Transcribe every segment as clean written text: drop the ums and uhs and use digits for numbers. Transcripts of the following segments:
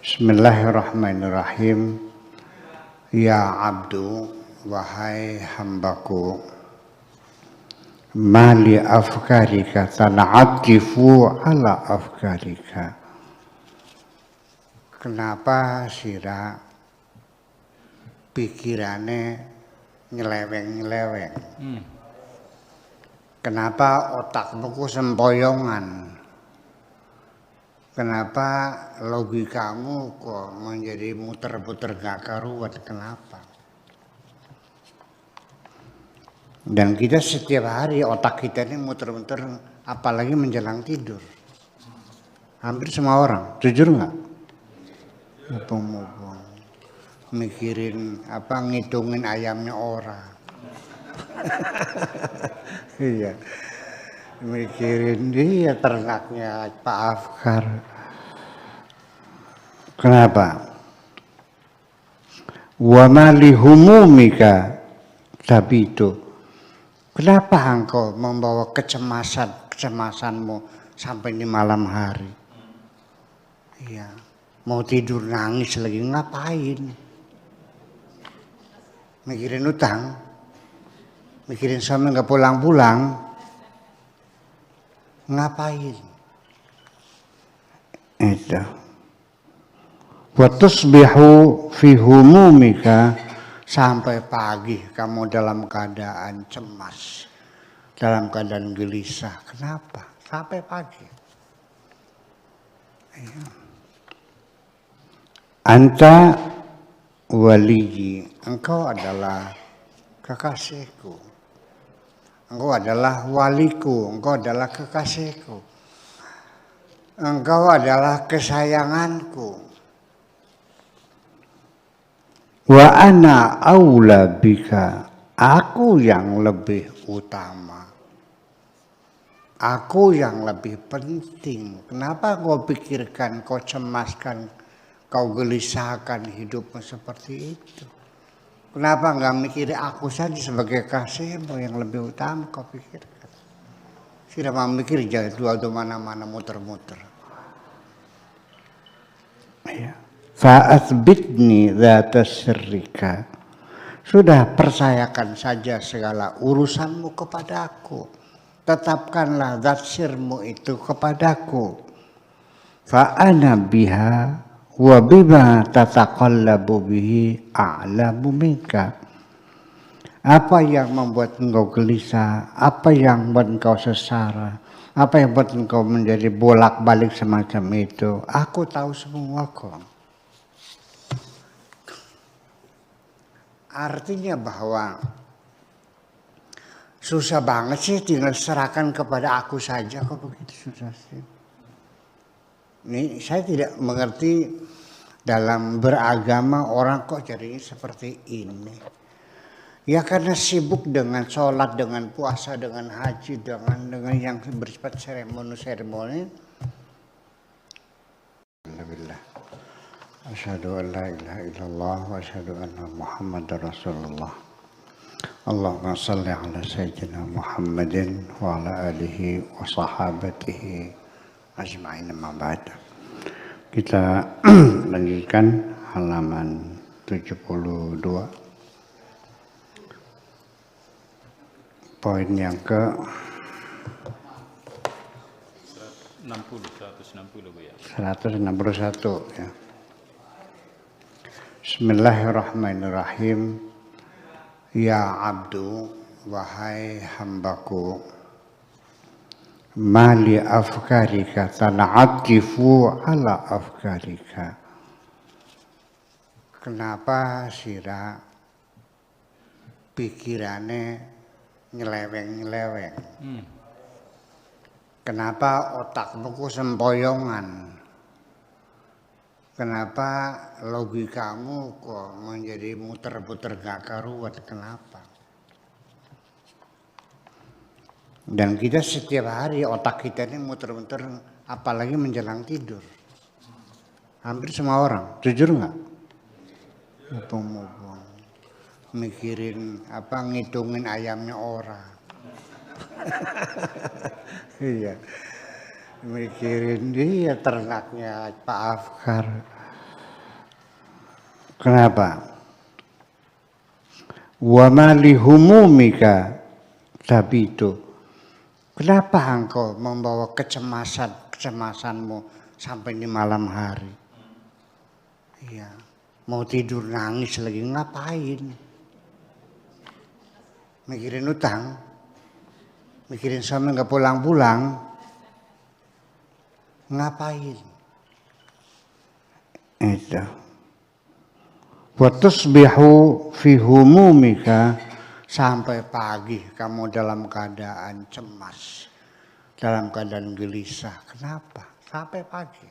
Bismillahirrahmanirrahim. Ya abdu, wahai hambaku, mali afkarika tan'atifu ala afkarika. Kenapa sira pikirannya nyeleweng-nyeleweng? Kenapa otakmu ku sempoyongan? Kenapa logikamu kok menjadi muter-muter gak karuan? Kenapa? Dan kita setiap hari otak kita ini muter-muter, apalagi menjelang tidur. Hampir semua orang, jujur nggak? Mumpung-mumpung mikirin ngitungin ayamnya orang. Iya. Mikirin dia ternaknya Pak Afkar. Kenapa? Wa ma li humumika tabitu. Kenapa engkau membawa kecemasanmu sampai di malam hari? Iya. Mau tidur nangis lagi, ngapain? Mikirin utang? Mikirin suami nggak pulang-pulang? Ngapain? Itu. Wa tusbihu fi humumika, sampai pagi kamu dalam keadaan cemas, dalam keadaan gelisah. Kenapa? Sampai pagi. Ya. Anta waliyi, engkau adalah kekasihku. Engkau adalah waliku, engkau adalah kekasihku. Engkau adalah kesayanganku. Wa ana aula bika, aku yang lebih utama. Aku yang lebih penting. Kenapa kau pikirkan, kau cemaskan, kau gelisahkan hidupmu seperti itu? Kenapa nggak mikir aku saja sebagai kasihmu yang lebih utama kau pikirkan? Tidak mau mikir jadwal di mana-mana muter-muter. Ya. Fa'athbitni dzata sirrika. Sudah percayakan saja segala urusanmu kepadaku. Tetapkanlah zat sirmu itu kepadaku. Fa'ana biha wa bima tataqallabu bihi a'lamu minka. Apa yang membuat engkau gelisah, apa yang membuat engkau sesara, apa yang membuat engkau menjadi bolak-balik semacam itu, aku tahu semua kok. Artinya bahwa susah banget sih tinggal serahkan kepada aku saja, kok begitu susah sih. Ini saya tidak mengerti, dalam beragama orang kok jadinya seperti ini. Ya karena sibuk dengan sholat, dengan puasa, dengan haji, dengan yang bersifat seremoni. Alhamdulillah. Asyhadu an la ilaha illallah wa asyhadu anna Muhammadar Rasulullah. Allahumma shalli ala sayyidina Muhammadin wa ala alihi wa sahabatihi ajma'in, amma ba'd. Kita lanjutkan halaman 72. Poin yang ke 161 ya. Bismillahirrahmanirrahim. Ya abdu, wahai hambaku, mali afkarika tan'atifu ala afkarika. Kenapa sira pikirannya nyeleweng-nyeleweng? Kenapa otakmu ku sempoyongan? Kenapa logikamu kok menjadi muter-muter gak karuan? Kenapa? Dan kita setiap hari otak kita ini muter-muter, apalagi menjelang tidur. Hampir semua orang, jujur nggak? Mumpung-mumpung mikirin ngitungin ayamnya orang. Iya. Mikirin dia ternaknya Pak Afkar. Kenapa? Wa ma li humumika tabitu. Kenapa engkau membawa kecemasanmu sampai di malam hari? Iya, mau tidur nangis lagi, ngapain? Mikirin utang, mikirin suami nggak pulang-pulang, ngapain? Itu. Wa tusbihu fi humumika, sampai pagi kamu dalam keadaan cemas, dalam keadaan gelisah. Kenapa? Sampai pagi.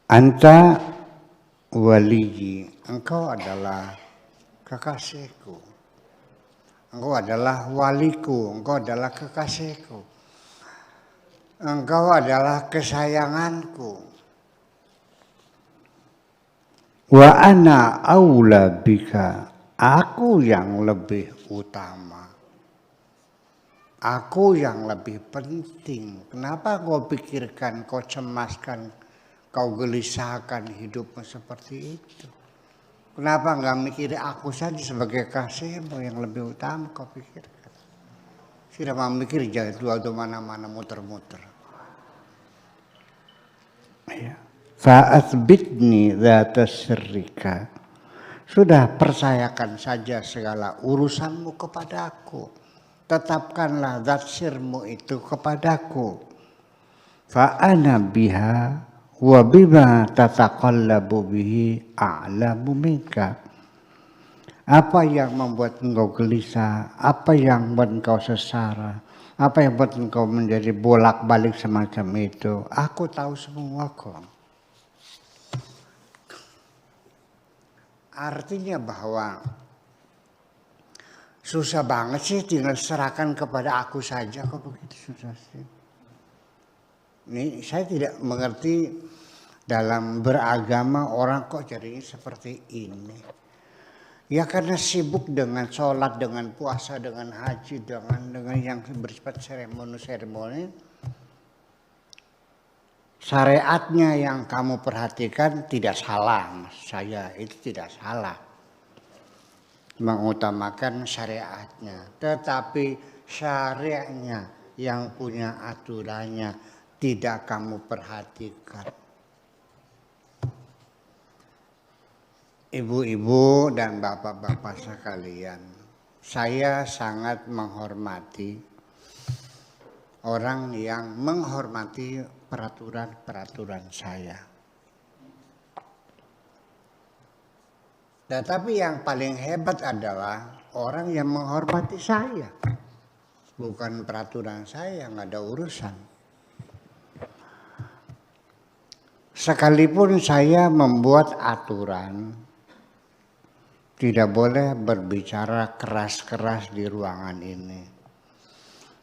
Anta waliyi, engkau adalah kekasihku. Engkau adalah waliku, engkau adalah kekasihku. Engkau adalah kesayanganku. Wa ana aula bika, aku yang lebih utama. Aku yang lebih penting. Kenapa kau pikirkan, kau cemaskan, kau gelisahkan hidupmu seperti itu? Kenapa enggak mikir aku saja sebagai kasihmu yang lebih utama kau pikirkan? Tidak mau mikir jatuh atau mana-mana muter-muter. Ya. Fa'athbitni dzata sirrika. Sudah, percayakan saja segala urusanmu kepadaku. Tetapkanlah zat sirmu itu kepadaku. Fa'ana biha wa bima tataqallabu bihi a'lamu minka. Apa yang membuat engkau gelisah, apa yang membuat engkau sesara, apa yang membuat engkau menjadi bolak-balik semacam itu, aku tahu semua kok. Artinya bahwa susah banget sih, tinggal serahkan kepada aku saja kok begitu, susah sih. Ini saya tidak mengerti, dalam beragama orang kok jadinya seperti ini. Ya karena sibuk dengan sholat, dengan puasa, dengan haji, dengan yang bersifat seremoni. Syariatnya yang kamu perhatikan tidak salah, mas saya itu tidak salah, mengutamakan syariatnya. Tetapi syariatnya yang punya aturannya tidak kamu perhatikan. Ibu-ibu dan bapak-bapak sekalian, saya sangat menghormati orang yang menghormati peraturan-peraturan saya. Tetapi yang paling hebat adalah orang yang menghormati saya. Bukan peraturan saya, nggak ada urusan. Sekalipun saya membuat aturan, tidak boleh berbicara keras-keras di ruangan ini.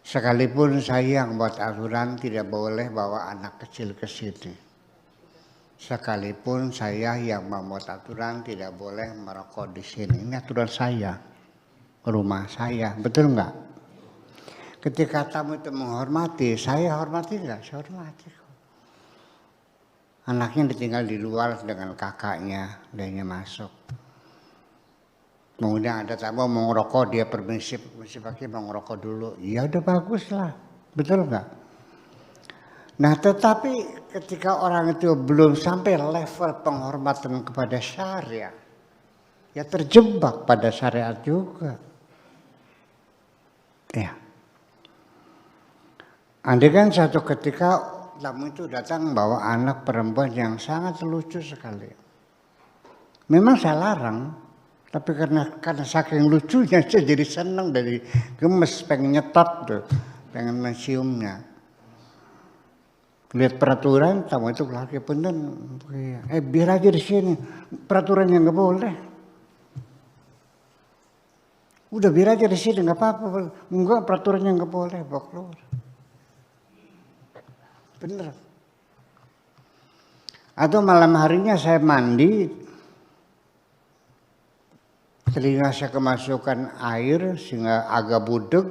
Sekalipun saya yang buat aturan tidak boleh bawa anak kecil ke sini. Sekalipun saya yang membuat aturan tidak boleh merokok di sini. Ini aturan saya, rumah saya, betul nggak? Ketika tamu itu menghormati, saya hormati nggak? Saya hormati. Anaknya ditinggal di luar dengan kakaknya, dia masuk. Kemudian ada tamu mau ngerokok, dia permisi pakai mau ngerokok dulu. Ya udah bagus lah, betul nggak? Nah tetapi ketika orang itu belum sampai level penghormatan kepada syariat, ya terjebak pada syariat juga. Ya. Andai kan satu ketika tamu itu datang bawa anak perempuan yang sangat lucu sekali. Memang saya larang. Tapi karena saking lucunya saya jadi senang, dari gemes, pengen nyetot tuh, pengen menciumnya. Lihat peraturan, tamu itu lagi bener, biar aja di sini, peraturannya nggak boleh. Udah biar aja di sini, nggak apa-apa. Enggak, peraturannya nggak boleh, bawa keluar. Bener. Atau malam harinya saya mandi, telinga saya kemasukan air sehingga agak budeg.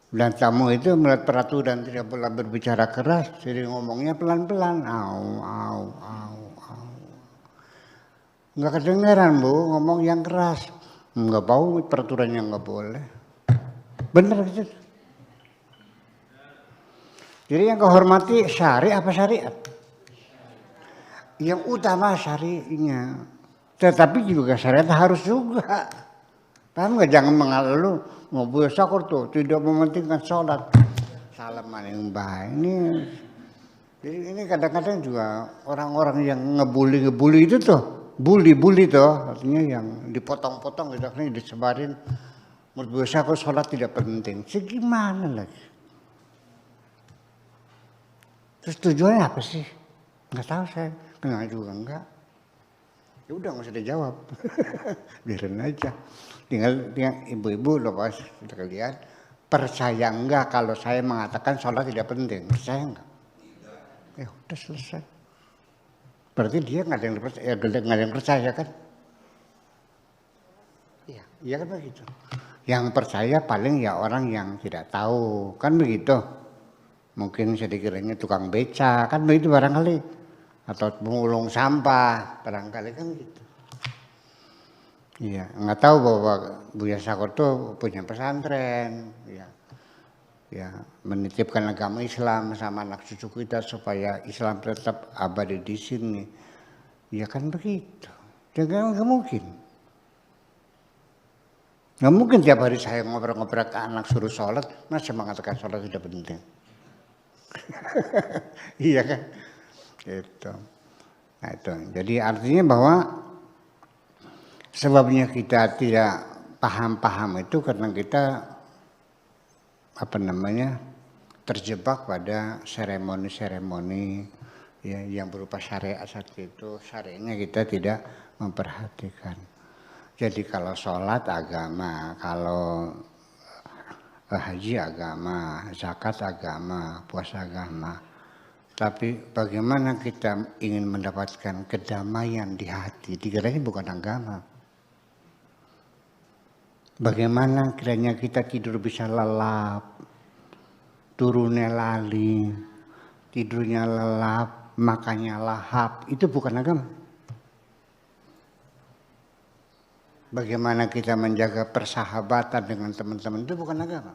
Dan tamu itu melihat peraturan tidak boleh berbicara keras, jadi ngomongnya pelan-pelan. Au, au, au, au. Nggak kedengeran bu, ngomong yang keras. Nggak tahu peraturannya nggak boleh. Bener gitu. Jadi yang kehormati syari apa syariat? Yang utama syari'nya. Tetapi juga syariat harus juga. Paham nggak? Jangan mengalah lu mau syakur tuh tidak mementingkan sholat. Salaman yang baik ini. Jadi ini kadang-kadang juga orang-orang yang ngebully itu tuh, bully tuh, artinya yang dipotong-potong gitu, akhirnya disebarin. Menurut syakur sholat tidak penting. Segimana lagi? Terus tujuannya apa sih? Nggak tahu saya, kenal juga enggak. Ya udah nggak usah dijawab, biarin aja. Tinggal ibu-ibu loh pas kalian percaya enggak kalau saya mengatakan sholat tidak penting, percaya enggak? Ya udah selesai. Berarti dia nggak ada yang percaya, nggak ada yang percaya kan? Iya, iya kan begitu. Yang percaya paling ya orang yang tidak tahu, kan begitu. Mungkin saya dikiranya tukang beca, kan begitu barangkali. Atau pemulung sampah, barangkali kan gitu. Iya, nggak tahu bahwa Buya Syakur tuh punya pesantren, ya menitipkan agama Islam sama anak cucu kita supaya Islam tetap abadi di sini. Ya kan begitu. Jangan nggak mungkin. Nggak mungkin tiap hari saya ngobrol-ngobrol ke anak suruh sholat, masih mengatakan sholat tidak penting. Iya kan? Gitu. Nah itu. Jadi artinya bahwa sebabnya kita tidak paham itu karena kita terjebak pada seremoni-seremoni ya, yang berupa syariat saat itu. Syariatnya kita tidak memperhatikan. Jadi kalau sholat agama, kalau haji agama, zakat agama, puasa agama. Tapi bagaimana kita ingin mendapatkan kedamaian di hati, dikiranya bukan agama. Bagaimana kiranya kita tidur bisa lelap, turunnya lali, tidurnya lelap, makannya lahap, itu bukan agama. Bagaimana kita menjaga persahabatan dengan teman-teman, itu bukan agama.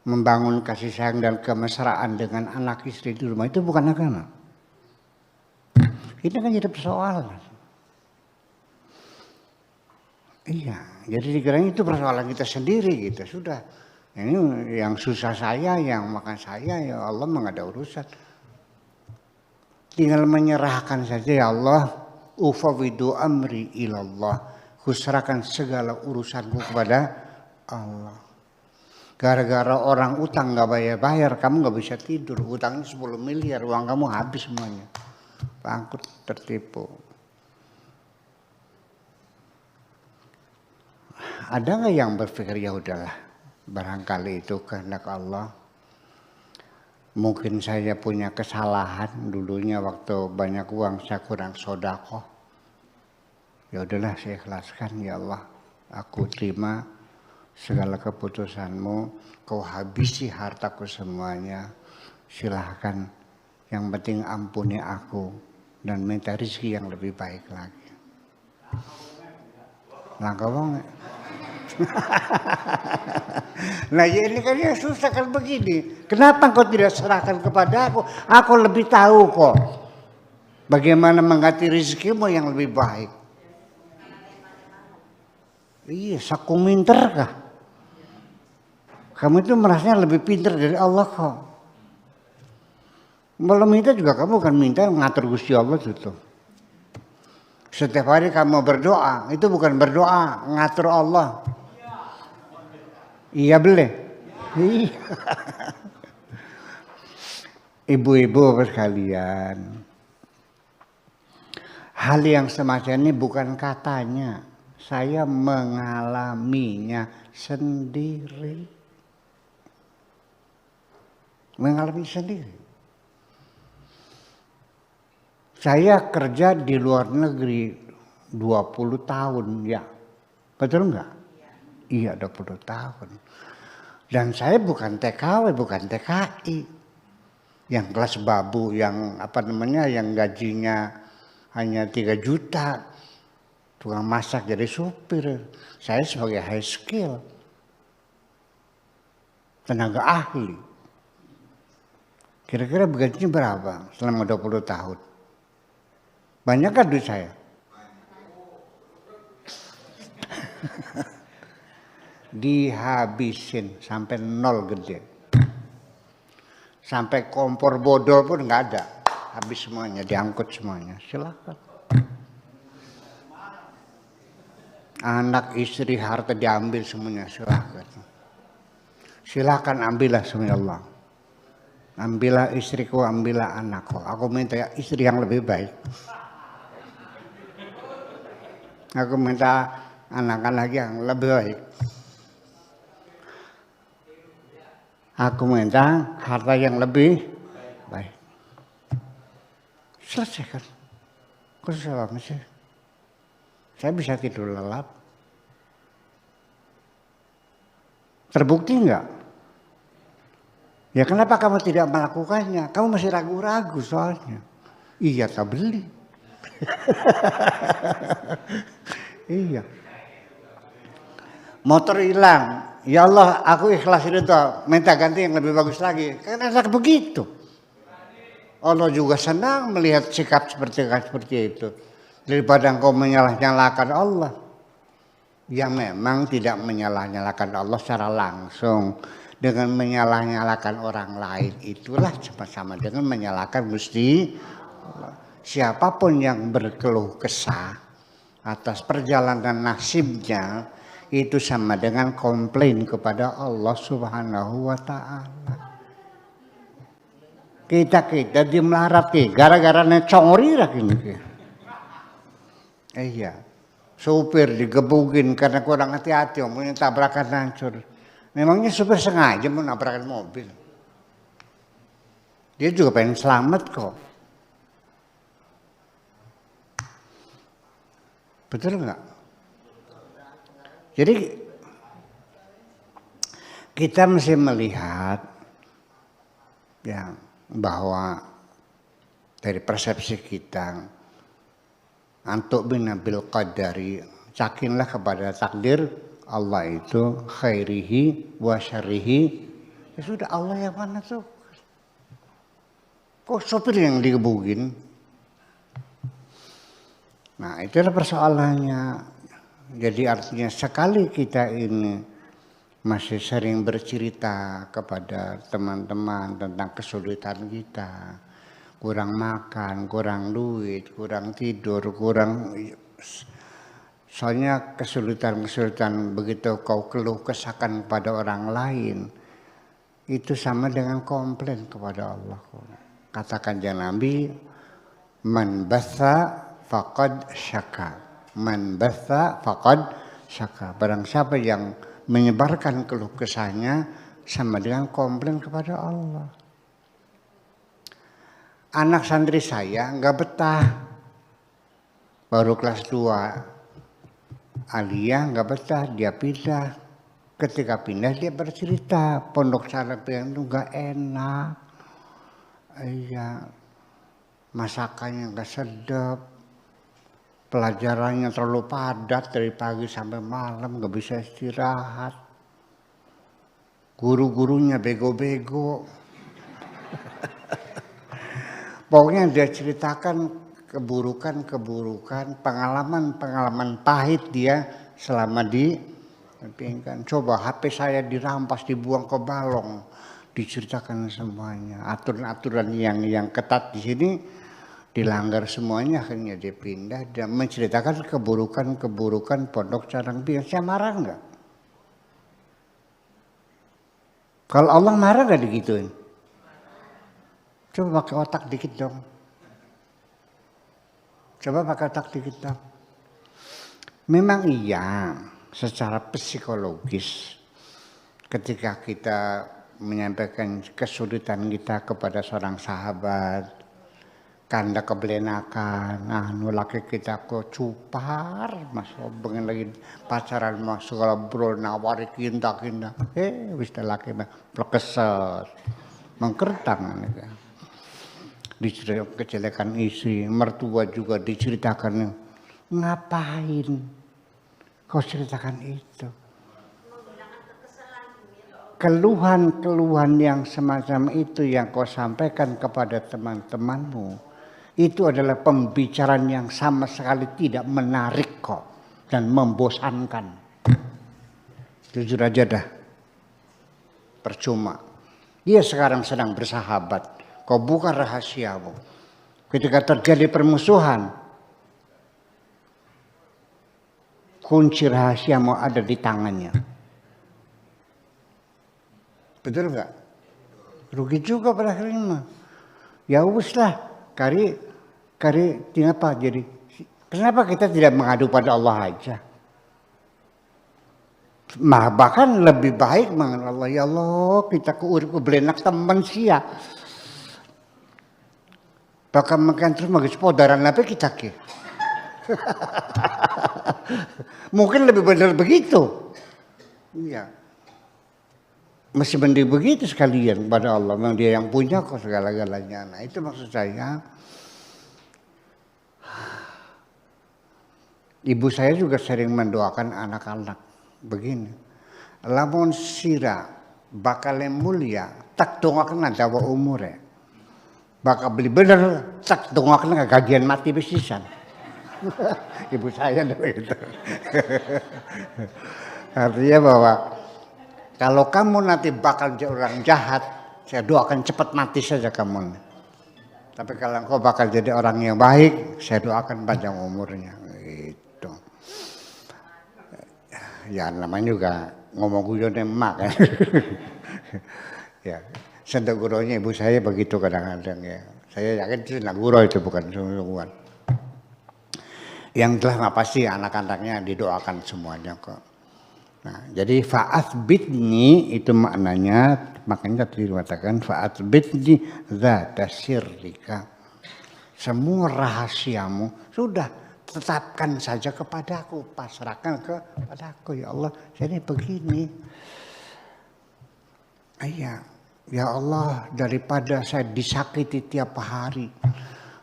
Membangun kasih sayang dan kemesraan dengan anak istri di rumah itu bukan agama. Ini kan jadi persoalan. Iya, jadi dikiranya itu persoalan kita sendiri gitu. Sudah, ini yang susah saya, yang makan saya, ya Allah nggak ada urusan. Tinggal menyerahkan saja, ya Allah, ufawwidu amri ilallah. Kuserahkan segala urusanku kepada Allah. Gara-gara orang utang nggak bayar-bayar, kamu nggak bisa tidur. Utangnya 10 miliar, uang kamu habis semuanya. Bangkrut, tertipu. Ada nggak yang berpikir ya udahlah, barangkali itu kehendak Allah. Mungkin saya punya kesalahan dulunya waktu banyak uang saya kurang sedekah. Ya udahlah saya ikhlaskan ya Allah, aku terima segala keputusanmu, kau habisi hartaku semuanya, silahkan, yang penting ampuni aku dan minta rezeki yang lebih baik lagi. Langkah banget. Nah ya ini kan ya susah kan begini. Kenapa kau tidak serahkan kepada aku? Aku lebih tahu kok bagaimana mengganti rezekimu yang lebih baik. Iya, saku minter kah? Kamu itu merasanya lebih pintar dari Allah kok. Belum minta juga kamu kan minta ngatur Gusti Allah itu. Setiap hari kamu berdoa, itu bukan berdoa, ngatur Allah. Iya boleh. Iya. Ibu-ibu sekalian, hal yang semacam ini bukan katanya, saya mengalaminya sendiri. Mengalami sendiri. Saya kerja di luar negeri 20 tahun ya. Betul enggak? Iya 20 tahun. Dan saya bukan TKW, bukan TKI. Yang kelas babu, yang yang gajinya hanya 3 juta. Tukang masak jadi supir. Saya sebagai high skill. Tenaga ahli. Kira-kira gajinya berapa selama 20 tahun? Banyak kan duit saya? Dihabisin sampai nol gede. Sampai kompor bodol pun nggak ada. Habis semuanya, diangkut semuanya. Silakan. Anak, istri, harta diambil semuanya. Silakan. Silakan ambillah semuanya Allah. Ambillah istriku, ambillah anakku. Aku minta istri yang lebih baik. Aku minta anak-anak yang lebih baik. Aku minta harta yang lebih baik. Selesai kan? Kok selama sih? Saya bisa tidur lelap. Terbukti enggak? Ya kenapa kamu tidak melakukannya? Kamu masih ragu-ragu soalnya. Iya, tak beli. Iya. Motor hilang. Ya Allah, aku ikhlasin itu, minta ganti yang lebih bagus lagi. Kan enak begitu. Allah juga senang melihat sikap seperti itu. Daripada engkau menyalah-nyalakan Allah. Yang memang tidak menyalah-nyalakan Allah secara langsung. Dengan menyalah-nyalakan orang lain itulah sama-sama dengan menyalahkan Gusti Allah. Siapapun yang berkeluh kesah atas perjalanan nasibnya, itu sama dengan komplain kepada Allah Subhanahu wa ta'ala. Kita dimelarat gara-gara necongri ini. Iya. Supir digebukin karena kurang hati-hati, omongnya tabrakan hancur. Memangnya supir sengaja mau nabrakan mobil. Dia juga pengen selamat kok. Betul nggak? Jadi kita mesti melihat ya bahwa dari persepsi kita antuk binabil qadari, yakinlah kepada takdir Allah itu khairihi wa syarrihi. Ya sudah, Allah yang mana tuh? Kok sopir yang digebukin? Nah, itulah persoalannya. Jadi artinya sekali kita ini masih sering bercerita kepada teman-teman tentang kesulitan kita, kurang makan, kurang duit, kurang tidur, soalnya kesulitan begitu kau keluh kesahkan pada orang lain, itu sama dengan komplain kepada Allah. Katakan jangan Nabi, man batha faqad syaka. Man batha faqad syaka. Barang siapa yang menyebarkan keluh kesahnya sama dengan komplain kepada Allah. Anak santri saya nggak betah, baru kelas 2 Alia nggak betah, dia pindah. Ketika pindah dia bercerita, pondok pesantren itu nggak enak, iya, masakannya nggak sedap, pelajarannya terlalu padat dari pagi sampai malam, nggak bisa istirahat, guru-gurunya bego-bego. Pokoknya dia ceritakan keburukan, pengalaman pahit dia selama di pingkan. Coba HP saya dirampas, dibuang ke balong, diceritakan semuanya. Aturan-aturan yang ketat di sini dilanggar semuanya, akhirnya dia pindah dan menceritakan keburukan pondok Carang Biang. Saya marah enggak? Kalau Allah marah enggak digituin? Coba pakai otak dikit dong. Coba pakai otak dikit dong. Memang iya, secara psikologis ketika kita menyampaikan kesulitan kita kepada seorang sahabat, kanda kebelenakan, anu laki kita kok cupar, mas pengen lagi pacaran mas kalau bro nawari kinda, wis laki mah plekeset, mengkertang nih. Diceritakan kejelekan istri, mertua juga diceritakan, ngapain kau ceritakan itu? Keluhan-keluhan yang semacam itu yang kau sampaikan kepada teman-temanmu, itu adalah pembicaraan yang sama sekali tidak menarik kok dan membosankan. Jujur aja dah, percuma. Dia sekarang sedang bersahabat, kau buka rahasiamu. Ketika terjadi permusuhan, kunci rahasiamu ada di tangannya. Betul nggak? Rugi juga pada akhirnya. Ya uslah, kari apa jadi? Kenapa kita tidak mengadu pada Allah aja? Bahkan lebih baik mengenal Allah. Ya Allah, kita urip belenak teman sia. Bahkan makan terus magis podaran apa kita ke? Mungkin lebih benar begitu. Iya. Masih mending begitu sekalian kepada Allah. Memang dia yang punya kok segala-galanya. Nah itu maksud saya. Ibu saya juga sering mendoakan anak-anak. Begini. Lamun sira bakal mulia. Tak dongakan dawa umure. Bakal beli bener. Tak dongakan gagian mati besisan. Ibu saya begitu. Artinya bahwa kalau kamu nanti bakal jadi orang jahat, saya doakan cepat mati saja kamu. Tapi kalau engkau bakal jadi orang yang baik, saya doakan panjang umurnya. Gitu. Ya namanya juga ngomong guyon emak kan. Ya, sentuh gurunya ibu saya begitu kadang-kadang ya. Saya yakin itu guru itu bukan sungguhan. Yang telah pasti anak-anaknya didoakan semuanya kok. Nah, jadi fa'athbitni itu maknanya, makanya tadi dikatakan fa'athbitni dzata sirrika. Semua rahasiamu sudah tetapkan saja kepadaku, pasrahkan kepadaku ya Allah. Jadi begini. Ya Allah, daripada saya disakiti tiap hari.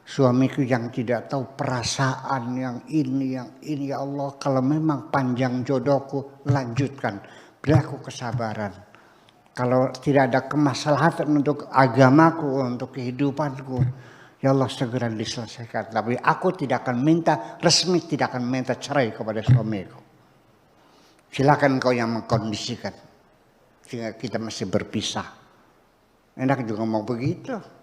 Suamiku yang tidak tahu perasaan yang ini ya Allah, kalau memang panjang jodohku lanjutkan, beri aku kesabaran. Kalau tidak ada kemaslahatan untuk agamaku, untuk kehidupanku, ya Allah segera diselesaikan. Tapi aku tidak akan minta resmi, tidak akan minta cerai kepada suamiku. Silakan kau yang mengkondisikan, sehingga kita masih berpisah. Enak juga mau begitu.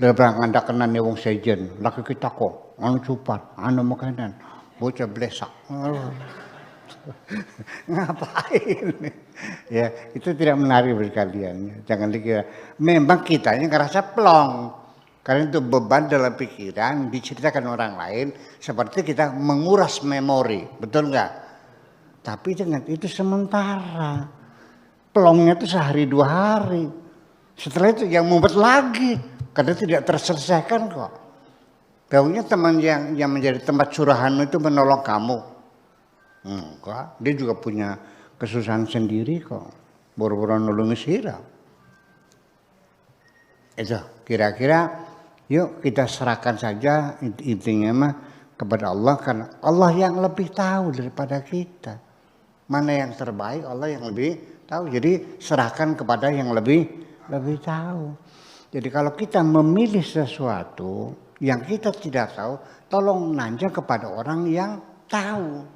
Dia berang anda kena nih wong sejen, laki kita kok, anu cupar, anu makanan, bocah blesak. Ngapain? Ya itu tidak menarik bagi kalian. Jangan dikira. Memang kitanya ngerasa plong, karena itu beban dalam pikiran diceritakan orang lain, seperti kita menguras memori, betul nggak? Tapi dengan itu sementara, plongnya itu sehari 2 hari. Setelah itu yang mumet lagi. Karena tidak terselesaikan kok. Tahunya teman yang menjadi tempat curahan itu menolong kamu. Enggak, dia juga punya kesusahan sendiri kok. Boro-boro nolong sira. Itu kira-kira yuk kita serahkan saja intinya mah kepada Allah. Karena Allah yang lebih tahu daripada kita. Mana yang terbaik Allah yang lebih tahu. Jadi serahkan kepada yang lebih tahu. Jadi kalau kita memilih sesuatu yang kita tidak tahu, tolong nanya kepada orang yang tahu.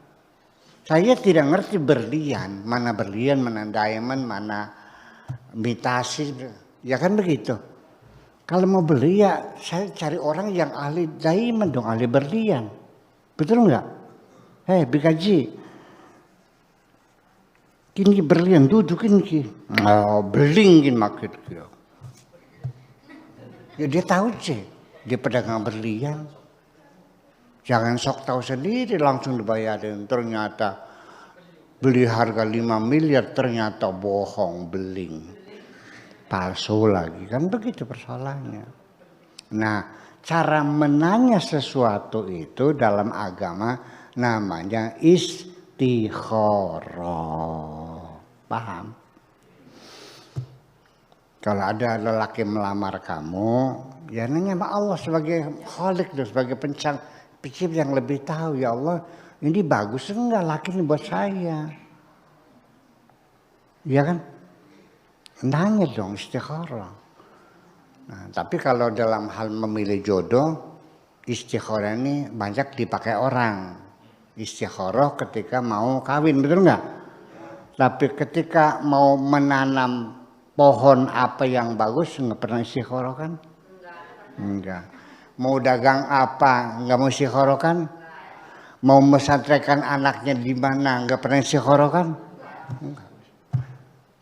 Saya tidak ngerti berlian, mana diamond, mana imitasi, ya kan begitu. Kalau mau beli ya saya cari orang yang ahli diamond dong, ahli berlian. Betul nggak? Bikaji. Kini berlian dudukin ki. Belingin maksud dia. Ya dia tahu sih, dia pedagang berlian. Jangan sok tahu sendiri langsung dibayarin. Ternyata beli harga 5 miliar ternyata bohong, beling. Palsu lagi, kan begitu persoalannya. Nah cara menanya sesuatu itu dalam agama namanya istikharah. Paham? Kalau ada lelaki melamar kamu, ya nanya sama Allah sebagai Khalik, sebagai pencipta yang lebih tahu. Ya Allah, ini bagus enggak laki ini buat saya? Ya kan? Nanya dong, istikharah. Nah, tapi kalau dalam hal memilih jodoh, istikharah ini banyak dipakai orang. Istikharah ketika mau kawin, betul nggak? Tapi ketika mau menanam pohon apa yang bagus, nggak pernah istikharah kan? Enggak. Mau dagang apa, nggak mau istikharah kan? Mau mesantrekan anaknya di mana, nggak pernah istikharah kan? Enggak.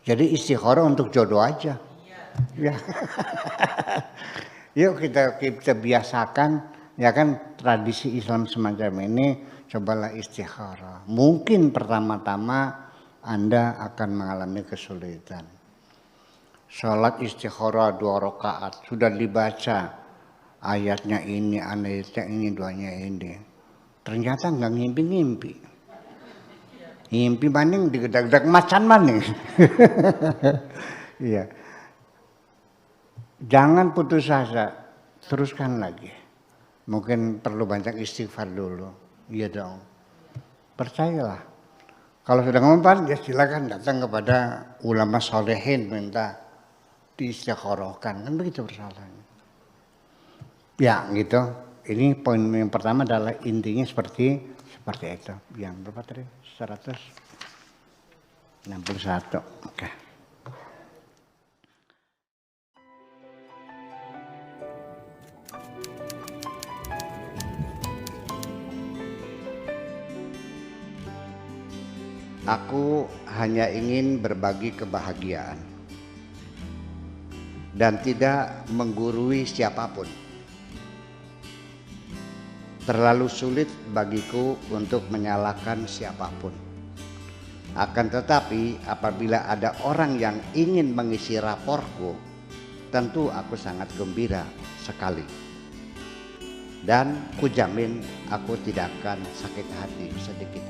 Jadi istikharah untuk jodoh aja. Ya. Yuk kita biasakan, ya kan, tradisi Islam semacam ini. Cobalah istikharah. Mungkin pertama-tama Anda akan mengalami kesulitan. Sholat istikharah 2 rakaat sudah dibaca ayatnya ini, ayatnya ini, doanya ini. Ternyata nggak ngimpi-ngimpi. Ngimpi maning digedak-gedak macan maning. Iya. Jangan putus asa, teruskan lagi. Mungkin perlu banyak istighfar dulu. Iya dong. Percayalah. Kalau sudah ngomong, ya silakan datang kepada ulama solehin minta diistikharahkan, kan begitu persoalannya. Ya gitu. Ini poin yang pertama adalah intinya seperti itu. Yang berapa tadi? 161. Oke. Aku hanya ingin berbagi kebahagiaan dan tidak menggurui siapapun. Terlalu sulit bagiku untuk menyalahkan siapapun. Akan tetapi apabila ada orang yang ingin mengisi raporku, tentu aku sangat gembira sekali. Dan kujamin aku tidak akan sakit hati sedikit.